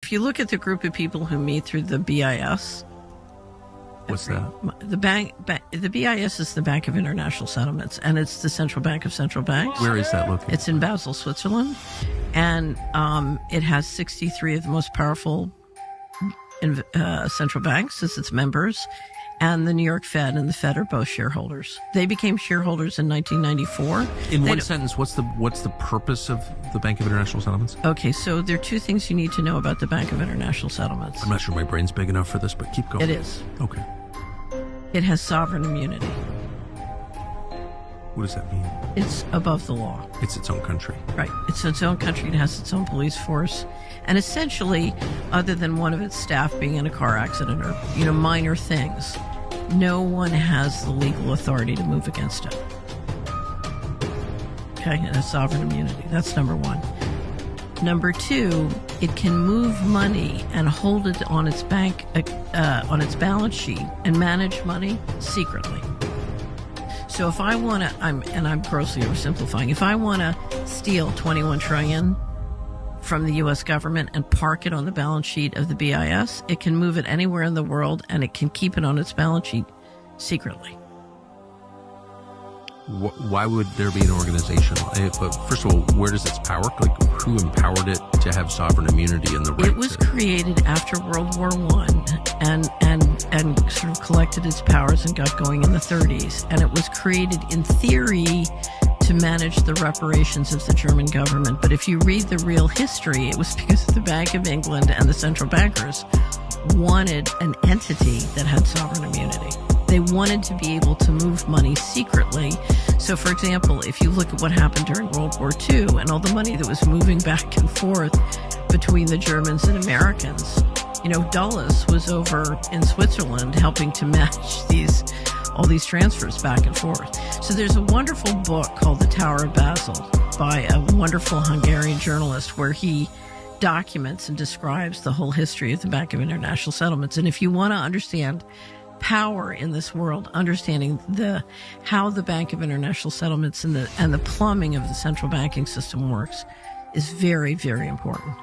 if you look at the group of people who meet through the BIS, what's that? The BIS is the Bank of International Settlements, and it's the central bank of central banks. Where is that located? It's in Basel, Switzerland, and it has 63 of the most powerful central banks as its members, and the New York Fed and the Fed are both shareholders. They became shareholders in 1994. In one sentence, what's the purpose of the Bank of International Settlements? Okay, so there are two things you need to know about the Bank of International Settlements. I'm not sure my brain's big enough for this, but keep going. It is. Okay. It has sovereign immunity. What does that mean? It's above the law. It's its own country. Right. It's its own country. It has its own police force. And essentially, other than one of its staff being in a car accident or, minor things, no one has the legal authority to move against it. Okay? It has sovereign immunity. That's number one. Number two, it can move money and hold it on its on its balance sheet and manage money secretly. So if I want to, I'm grossly oversimplifying, if I want to steal $21 trillion from the U.S. government and park it on the balance sheet of the BIS, it can move it anywhere in the world and it can keep it on its balance sheet secretly. Why would there be an organization? But first of all, where does its power? Like, who empowered it to have sovereign immunity and the right? It was created after World War I, and sort of collected its powers and got going in the 30s. And it was created in theory to manage the reparations of the German government. But if you read the real history, it was because the Bank of England and the central bankers wanted an entity that had sovereign immunity. They wanted to be able to move money secretly. So, for example, if you look at what happened during World War II and all the money that was moving back and forth between the Germans and Americans, Dulles was over in Switzerland helping to manage all these transfers back and forth. So there's a wonderful book called The Tower of Basel by a wonderful Hungarian journalist where he documents and describes the whole history of the Bank of International Settlements. And if you want to understand power in this world, understanding how the Bank of International Settlements and the plumbing of the central banking system works is very, very important.